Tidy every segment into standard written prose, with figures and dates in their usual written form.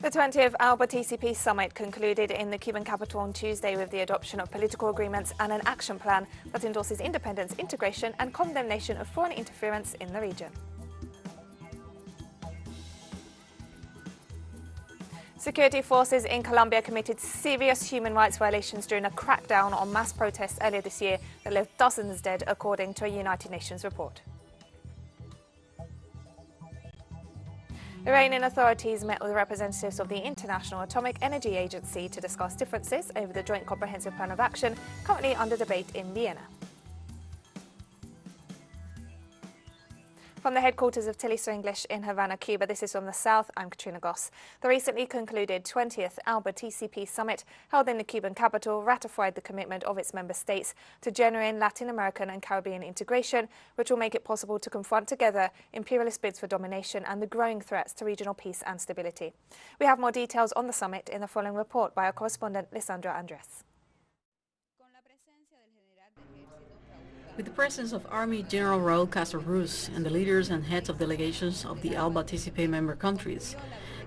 The 20th ALBA-TCP summit concluded in the Cuban capital on Tuesday with the adoption of political agreements and an action plan that endorses independence, integration and condemnation of foreign interference in the region. Security forces in Colombia committed serious human rights violations during a crackdown on mass protests earlier this year that left dozens dead, according to a United Nations report. Iranian authorities met with representatives of the International Atomic Energy Agency to discuss differences over the Joint Comprehensive Plan of Action, currently under debate in Vienna. From the headquarters of teleSUR English in Havana, Cuba, this is From the South, I'm Katrina Goss. The recently concluded 20th ALBA-TCP summit held in the Cuban capital ratified the commitment of its member states to genuine Latin American and Caribbean integration, which will make it possible to confront together imperialist bids for domination and the growing threats to regional peace and stability. We have more details on the summit in the following report by our correspondent Lisandra Andres. With the presence of Army General Raul Castro-Ruz and the leaders and heads of delegations of the ALBA-TCP member countries,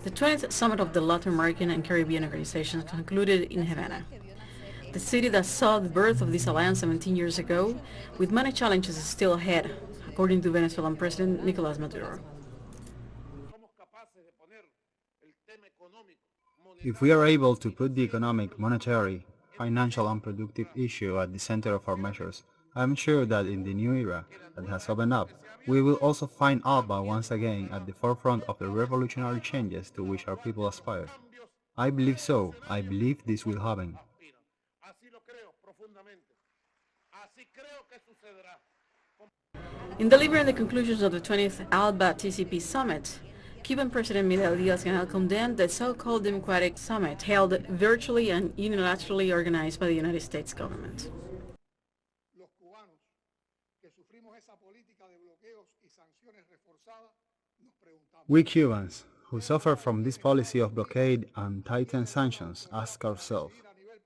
the 20th Summit of the Latin American and Caribbean Organization concluded in Havana, the city that saw the birth of this alliance 17 years ago, with many challenges still ahead, according to Venezuelan President Nicolás Maduro. If we are able to put the economic, monetary, financial and productive issue at the center of our measures, I am sure that in the new era that has opened up, we will also find ALBA once again at the forefront of the revolutionary changes to which our people aspire. I believe so. I believe this will happen. In delivering the conclusions of the 20th ALBA-TCP summit, Cuban President Miguel Díaz-Canel condemned the so-called democratic summit held virtually and unilaterally organized by the United States government. We Cubans, who suffer from this policy of blockade and tightened sanctions, ask ourselves,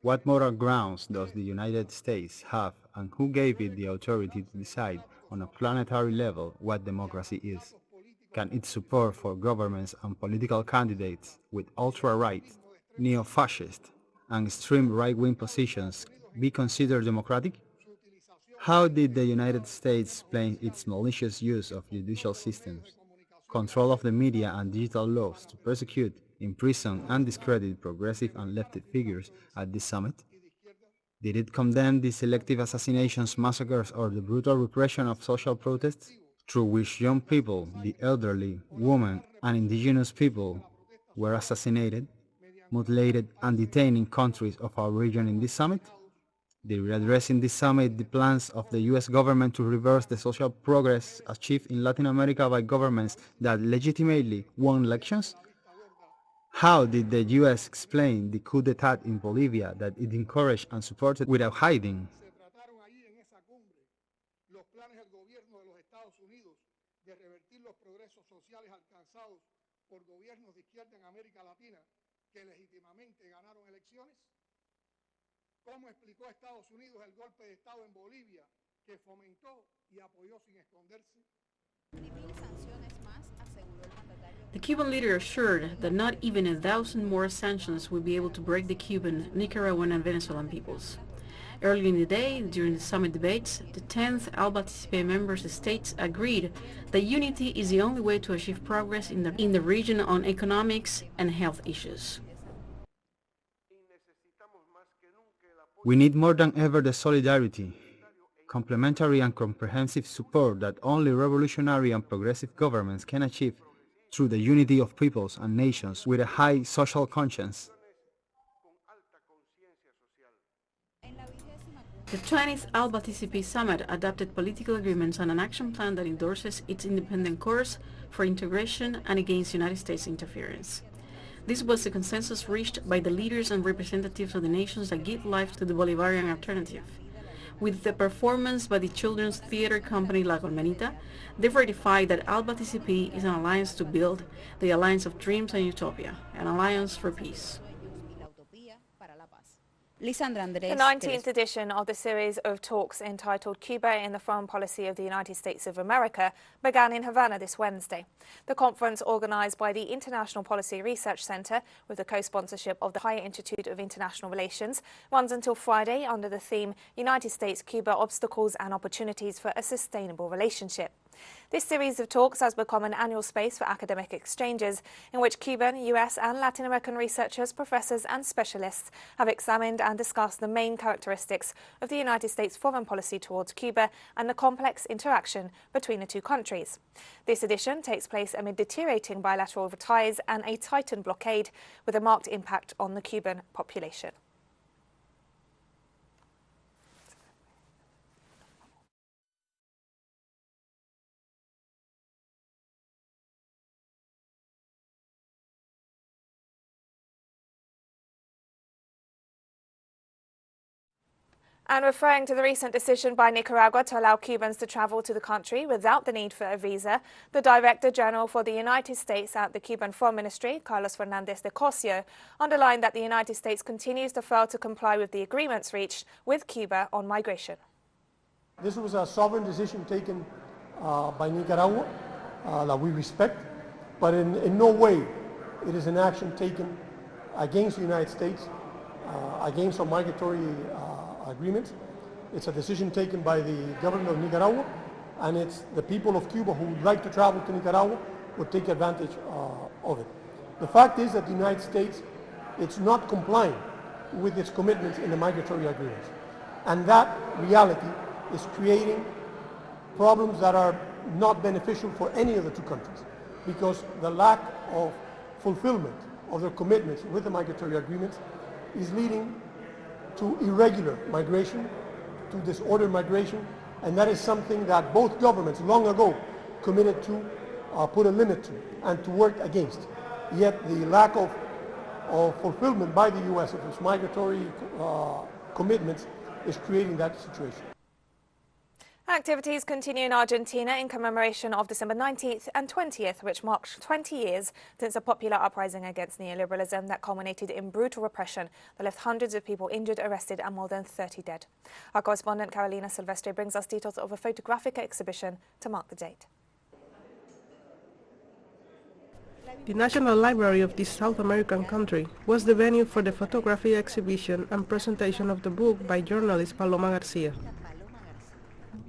what moral grounds does the United States have and who gave it the authority to decide on a planetary level what democracy is? Can its support for governments and political candidates with ultra-right, neo-fascist, and extreme right-wing positions be considered democratic? How did the United States explain its malicious use of judicial systems, control of the media and digital laws to persecute, imprison and discredit progressive and leftist figures at this summit? Did it condemn the selective assassinations, massacres or the brutal repression of social protests, through which young people, the elderly, women and indigenous people were assassinated, mutilated and detained in countries of our region in this summit? Did we address in this summit the plans of the U.S. government to reverse the social progress achieved in Latin America by governments that legitimately won elections? How did the U.S. explain the coup d'etat in Bolivia that it encouraged and supported without hiding? ¿Cómo explicó Estados Unidos el golpe de Estado en Bolivia que fomentó y apoyó sin esconderse? The Cuban leader assured that not even 1,000 more sanctions would be able to break the Cuban, Nicaraguan and Venezuelan peoples. Earlier in the day, during the summit debates, the 10th ALBA-TCP member states agreed that unity is the only way to achieve progress in the region on economics and health issues. We need more than ever the solidarity, complementary and comprehensive support that only revolutionary and progressive governments can achieve through the unity of peoples and nations with a high social conscience. The 20th ALBA-TCP summit adopted political agreements and an action plan that endorses its independent course for integration and against United States interference. This was the consensus reached by the leaders and representatives of the nations that give life to the Bolivarian alternative. With the performance by the children's theater company La Colmenita, they ratified that ALBA-TCP is an alliance to build the alliance of dreams and utopia, an alliance for peace. The 19th edition of the series of talks entitled Cuba in the Foreign Policy of the United States of America began in Havana this Wednesday. The conference, organised by the International Policy Research Centre with the co-sponsorship of the Higher Institute of International Relations, runs until Friday under the theme United States-Cuba Obstacles and Opportunities for a Sustainable Relationship. This series of talks has become an annual space for academic exchanges in which Cuban, US and Latin American researchers, professors and specialists have examined and discussed the main characteristics of the United States foreign policy towards Cuba and the complex interaction between the two countries. This edition takes place amid deteriorating bilateral ties and a tightened blockade with a marked impact on the Cuban population. And referring to the recent decision by Nicaragua to allow Cubans to travel to the country without the need for a visa, the Director General for the United States at the Cuban Foreign Ministry, Carlos Fernandez de Cosio, underlined that the United States continues to fail to comply with the agreements reached with Cuba on migration. This was a sovereign decision taken by Nicaragua that we respect, but in no way it is an action taken against the United States, against our migratory agreements. It's a decision taken by the government of Nicaragua, and it's the people of Cuba who would like to travel to Nicaragua would take advantage of it. The fact is that the United States, it's not complying with its commitments in the migratory agreements. And that reality is creating problems that are not beneficial for any of the two countries, because the lack of fulfillment of their commitments with the migratory agreements is leading to irregular migration, to disordered migration, and that is something that both governments long ago committed to put a limit to and to work against. Yet the lack of fulfillment by the U.S. of its migratory commitments is creating that situation. Activities continue in Argentina in commemoration of December 19th and 20th, which marks 20 years since a popular uprising against neoliberalism that culminated in brutal repression that left hundreds of people injured, arrested and more than 30 dead. Our correspondent Carolina Silvestre brings us details of a photographic exhibition to mark the date. The National Library of this South American country was the venue for the photography exhibition and presentation of the book by journalist Paloma Garcia.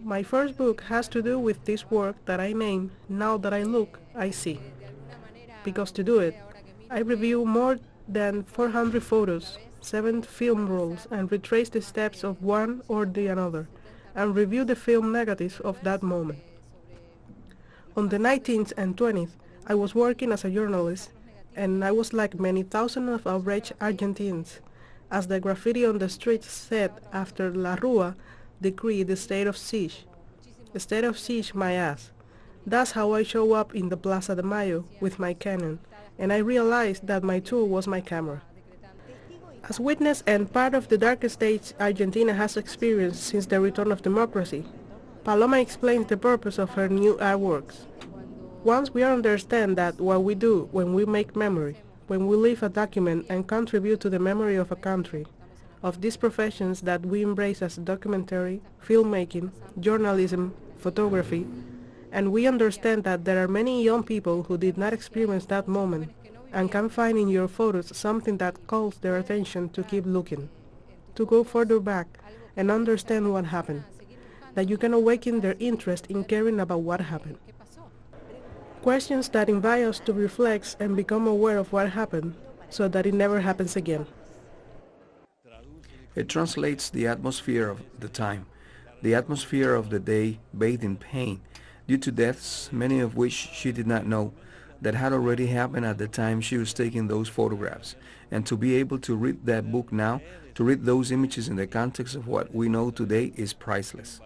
My first book has to do with this work that I name Now That I Look, I See. Because to do it, I review more than 400 photos, 7 film rolls, and retrace the steps of one or the another, and review the film negatives of that moment. On the 19th and 20th, I was working as a journalist, and I was like many thousands of outraged Argentines, as the graffiti on the streets said after La Rúa decreed the state of siege. The state of siege, my ass. That's how I show up in the Plaza de Mayo with my Canon, and I realized that my tool was my camera. As witness and part of the darkest days Argentina has experienced since the return of democracy, Paloma explains the purpose of her new artworks. Once we understand that what we do when we make memory, when we leave a document and contribute to the memory of a country, of these professions that we embrace as documentary, filmmaking, journalism, photography, and we understand that there are many young people who did not experience that moment and can find in your photos something that calls their attention to keep looking, to go further back and understand what happened, that you can awaken their interest in caring about what happened. Questions that invite us to reflect and become aware of what happened so that it never happens again. It translates the atmosphere of the time, the atmosphere of the day bathed in pain, due to deaths, many of which she did not know, that had already happened at the time she was taking those photographs. And to be able to read that book now, to read those images in the context of what we know today is priceless.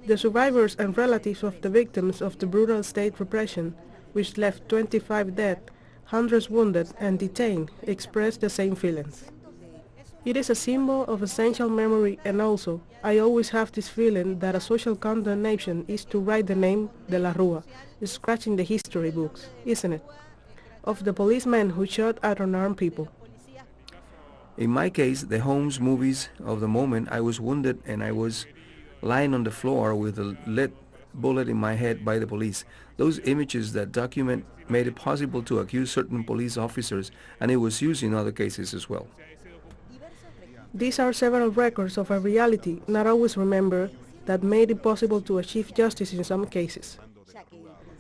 The survivors and relatives of the victims of the brutal state repression, which left 25 dead, hundreds wounded and detained, express the same feelings. It is a symbol of essential memory, and also, I always have this feeling that a social condemnation is to write the name de la Rúa, scratching the history books, isn't it? Of the policemen who shot at unarmed people. In my case, the Holmes movies of the moment I was wounded and I was lying on the floor with a lead bullet in my head by the police. Those images that document made it possible to accuse certain police officers, and it was used in other cases as well. These are several records of a reality not always remembered that made it possible to achieve justice in some cases,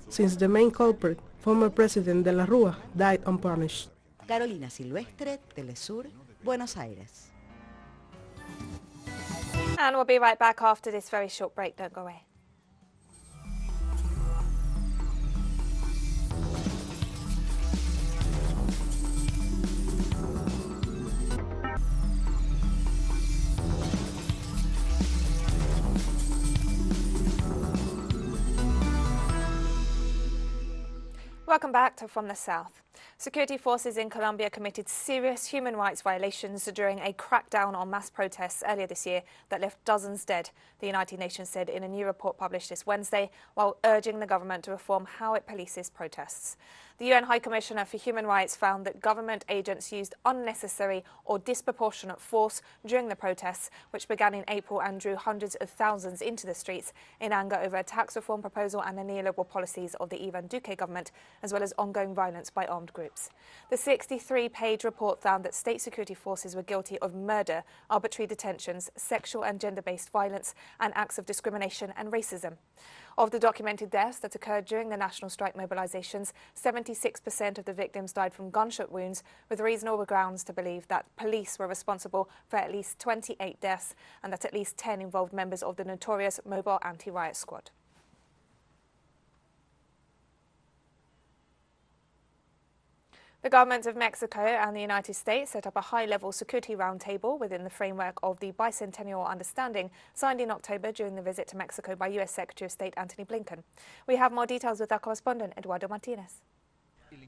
since the main culprit, former President de la Rúa, died unpunished. Carolina Silvestre, TeleSUR, Buenos Aires. And we'll be right back after this very short break. Don't go away. Welcome back to From the South. Security forces in Colombia committed serious human rights violations during a crackdown on mass protests earlier this year that left dozens dead, the United Nations said in a new report published this Wednesday, while urging the government to reform how it polices protests. The UN High Commissioner for Human Rights found that government agents used unnecessary or disproportionate force during the protests, which began in April and drew hundreds of thousands into the streets in anger over a tax reform proposal and the neoliberal policies of the Ivan Duque government, as well as ongoing violence by armed groups. The 63-page report found that state security forces were guilty of murder, arbitrary detentions, sexual and gender-based violence, and acts of discrimination and racism. Of the documented deaths that occurred during the national strike mobilizations, 76% of the victims died from gunshot wounds, with reasonable grounds to believe that police were responsible for at least 28 deaths and that at least 10 involved members of the notorious Mobile Anti-Riot Squad. The governments of Mexico and the United States set up a high-level security roundtable within the framework of the bicentennial understanding signed in October during the visit to Mexico by U.S. Secretary of State Antony Blinken. We have more details with our correspondent, Eduardo Martinez.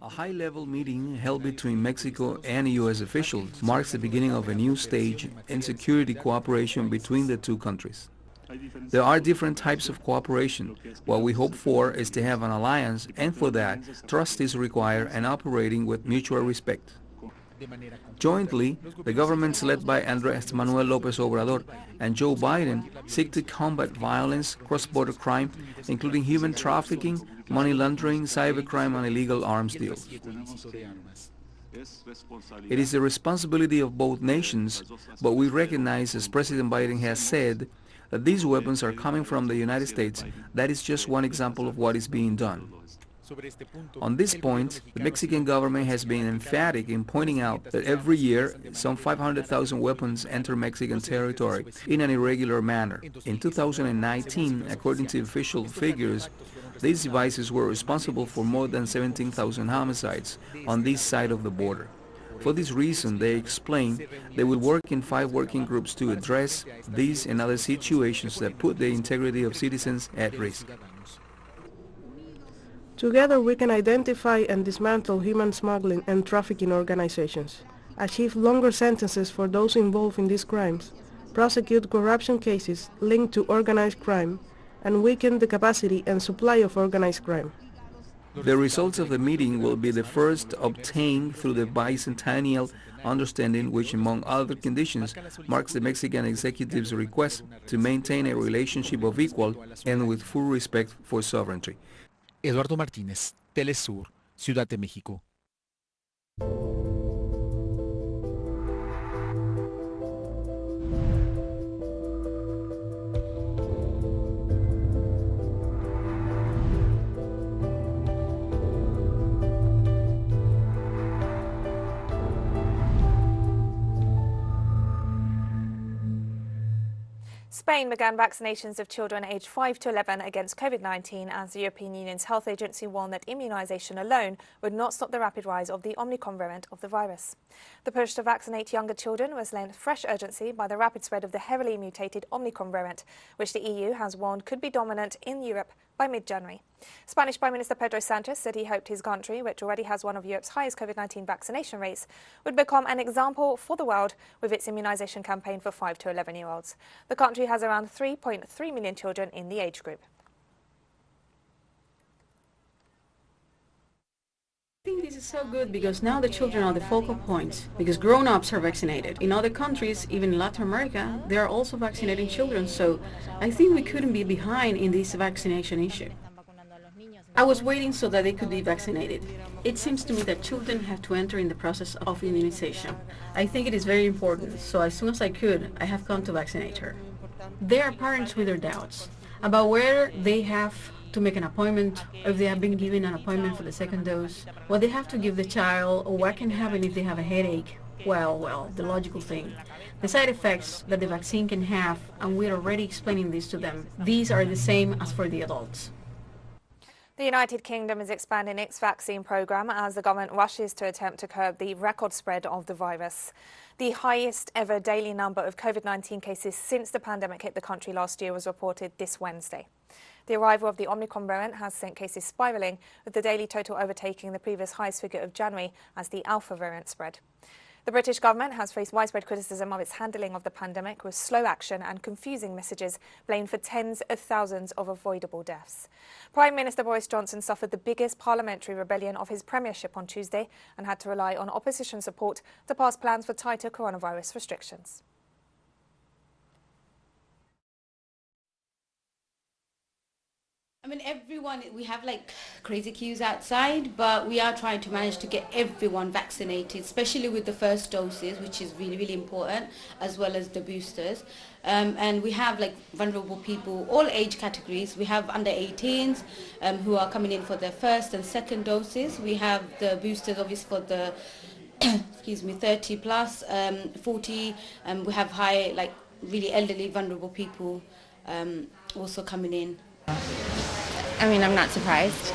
A high-level meeting held between Mexico and U.S. officials marks the beginning of a new stage in security cooperation between the two countries. There are different types of cooperation. What we hope for is to have an alliance, and for that, trust is required and operating with mutual respect. Jointly, the governments led by Andrés Manuel López Obrador and Joe Biden seek to combat violence, cross-border crime, including human trafficking, money laundering, cybercrime, and illegal arms deals. It is the responsibility of both nations, but we recognize, as President Biden has said, that these weapons are coming from the United States. That is just one example of what is being done. On this point, the Mexican government has been emphatic in pointing out that every year some 500,000 weapons enter Mexican territory in an irregular manner. In 2019, according to official figures, these devices were responsible for more than 17,000 homicides on this side of the border. For this reason, they explain they will work in 5 working groups to address these and other situations that put the integrity of citizens at risk. Together we can identify and dismantle human smuggling and trafficking organizations, achieve longer sentences for those involved in these crimes, prosecute corruption cases linked to organized crime, and weaken the capacity and supply of organized crime. The results of the meeting will be the first obtained through the bicentennial understanding, which, among other conditions, marks the Mexican executive's request to maintain a relationship of equal and with full respect for sovereignty. Eduardo Martínez, TeleSUR, Ciudad de México. Spain began vaccinations of children aged 5 to 11 against COVID-19 as the European Union's health agency warned that immunisation alone would not stop the rapid rise of the Omicron variant of the virus. The push to vaccinate younger children was lent fresh urgency by the rapid spread of the heavily mutated Omicron variant, which the EU has warned could be dominant in Europe by mid-January. Spanish Prime Minister Pedro Sanchez said he hoped his country, which already has one of Europe's highest COVID-19 vaccination rates, would become an example for the world with its immunisation campaign for 5 to 11-year-olds. The country has around 3.3 million children in the age group. think this is so good because now the children are the focal point, because grown-ups are vaccinated. In other countries, even in Latin America, they are also vaccinating children, so I think we couldn't be behind in this vaccination issue. I was waiting so that they could be vaccinated. It seems to me that children have to enter in the process of immunization. I think it is very important, so as soon as I could, I have come to vaccinate her. There are parents with their doubts about where they have to make an appointment, if they have been given an appointment for the second dose, what they have to give the child, or what can happen if they have a headache. Well, the logical thing. The side effects that the vaccine can have, and we're already explaining this to them, these are the same as for the adults. The United Kingdom is expanding its vaccine programme as the government rushes to attempt to curb the record spread of the virus. The highest ever daily number of COVID-19 cases since the pandemic hit the country last year was reported this Wednesday. The arrival of the Omicron variant has sent cases spiralling, with the daily total overtaking the previous highest figure of January as the Alpha variant spread. The British government has faced widespread criticism of its handling of the pandemic, with slow action and confusing messages blamed for tens of thousands of avoidable deaths. Prime Minister Boris Johnson suffered the biggest parliamentary rebellion of his premiership on Tuesday and had to rely on opposition support to pass plans for tighter coronavirus restrictions. I mean, everyone, we have like crazy queues outside, but we are trying to manage to get everyone vaccinated, especially with the first doses, which is really, really important, as well as the boosters. And we have like vulnerable people, all age categories. We have under 18s who are coming in for their first and second doses. We have the boosters, obviously, for the, 30 plus, 40. We have high, like really elderly, vulnerable people also coming in. I mean, I'm not surprised.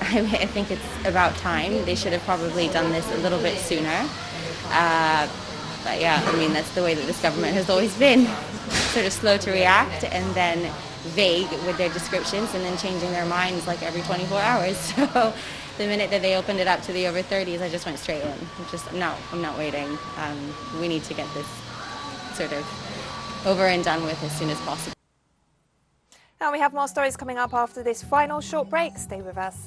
I think it's about time. They should have probably done this a little bit sooner. But yeah, I mean, that's the way that this government has always been. Sort of slow to react and then vague with their descriptions and then changing their minds like every 24 hours. So the minute that they opened it up to the over 30s, I just went straight in. I'm not waiting. We need to get this sort of over and done with as soon as possible. Now we have more stories coming up after this final short break. Stay with us.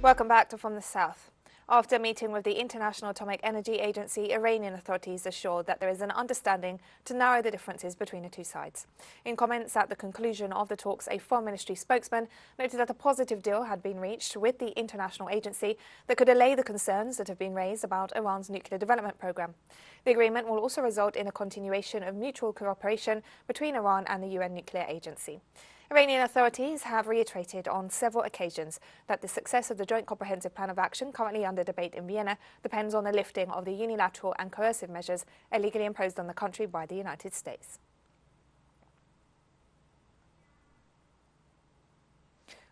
Welcome back to From the South. After meeting with the International Atomic Energy Agency, Iranian authorities assured that there is an understanding to narrow the differences between the two sides. In comments at the conclusion of the talks, a Foreign Ministry spokesman noted that a positive deal had been reached with the international agency that could allay the concerns that have been raised about Iran's nuclear development program. The agreement will also result in a continuation of mutual cooperation between Iran and the UN nuclear agency. Iranian authorities have reiterated on several occasions that the success of the Joint Comprehensive Plan of Action currently under debate in Vienna depends on the lifting of the unilateral and coercive measures illegally imposed on the country by the United States.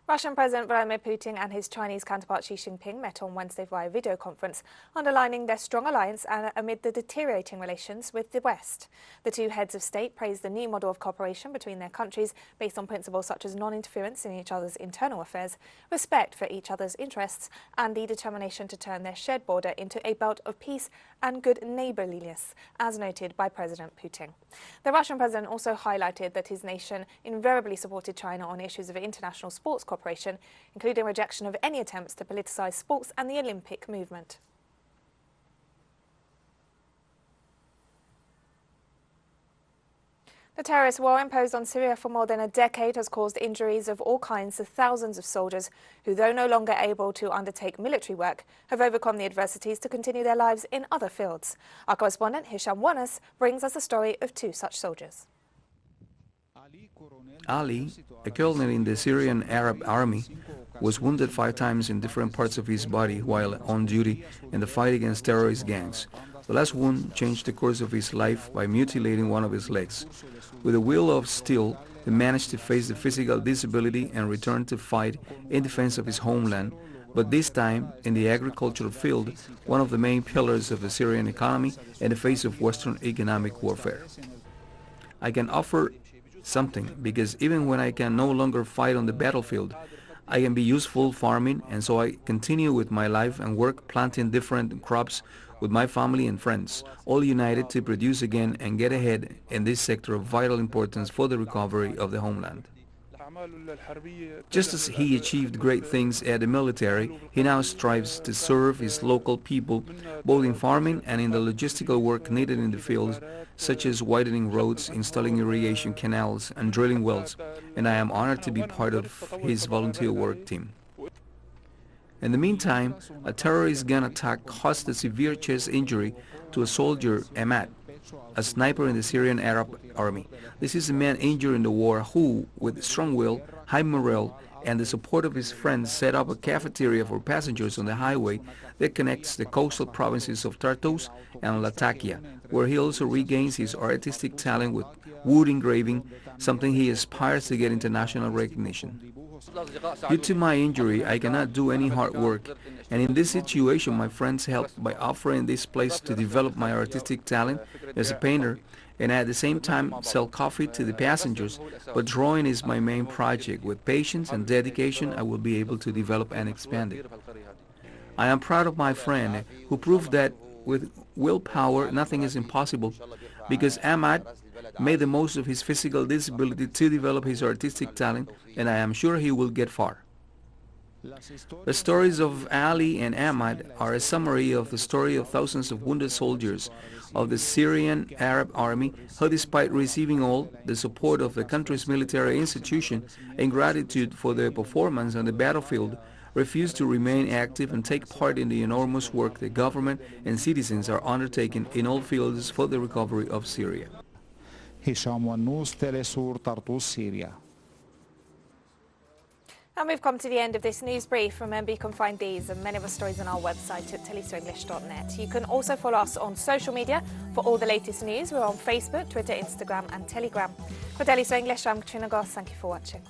Russian President Vladimir Putin and his Chinese counterpart Xi Jinping met on Wednesday via video conference, underlining their strong alliance amid the deteriorating relations with the West. The two heads of state praised the new model of cooperation between their countries based on principles such as non-interference in each other's internal affairs, respect for each other's interests, and the determination to turn their shared border into a belt of peace and good neighbourliness, as noted by President Putin. The Russian president also highlighted that his nation invariably supported China on issues of international sports cooperation, including rejection of any attempts to politicise sports and the Olympic movement. The terrorist war imposed on Syria for more than a decade has caused injuries of all kinds to thousands of soldiers who, though no longer able to undertake military work, have overcome the adversities to continue their lives in other fields. Our correspondent Hisham Wanas brings us the story of two such soldiers. Ali, a colonel in the Syrian Arab army, was wounded 5 times in different parts of his body while on duty in the fight against terrorist gangs. The last wound changed the course of his life by mutilating one of his legs. With a will of steel, he managed to face the physical disability and return to fight in defense of his homeland, but this time in the agricultural field, one of the main pillars of the Syrian economy in the face of Western economic warfare. I can offer something because even when I can no longer fight on the battlefield, I can be useful farming, and so I continue with my life and work planting different crops with my family and friends, all united to produce again and get ahead in this sector of vital importance for the recovery of the homeland. Just as he achieved great things at the military, he now strives to serve his local people, both in farming and in the logistical work needed in the fields, such as widening roads, installing irrigation canals, and drilling wells, and I am honored to be part of his volunteer work team. In the meantime, a terrorist gun attack caused a severe chest injury to a soldier, Ahmad, a sniper in the Syrian Arab Army. This is a man injured in the war who, with strong will, high morale, and the support of his friends, set up a cafeteria for passengers on the highway that connects the coastal provinces of Tartus and Latakia, where he also regains his artistic talent with wood engraving, something he aspires to get international recognition. Due to my injury, I cannot do any hard work, and in this situation my friends helped by offering this place to develop my artistic talent as a painter, and at the same time sell coffee to the passengers, but drawing is my main project. With patience and dedication I will be able to develop and expand it. I am proud of my friend who proved that with willpower nothing is impossible, because Ahmad made the most of his physical disability to develop his artistic talent, and I am sure he will get far. The stories of Ali and Ahmad are a summary of the story of thousands of wounded soldiers of the Syrian Arab Army who, despite receiving all the support of the country's military institution and gratitude for their performance on the battlefield, refused to remain active and take part in the enormous work the government and citizens are undertaking in all fields for the recovery of Syria. هشام والنوس teleSUR Tartus, Syria. And we've come to the end of this news brief. Remember, you can find these and many other stories on our website at telesurenglish.net. You can also follow us on social media for all the latest news. We're on Facebook, Twitter, Instagram and Telegram. For TeleSUR English, I'm Katrina Goss. Thank you for watching.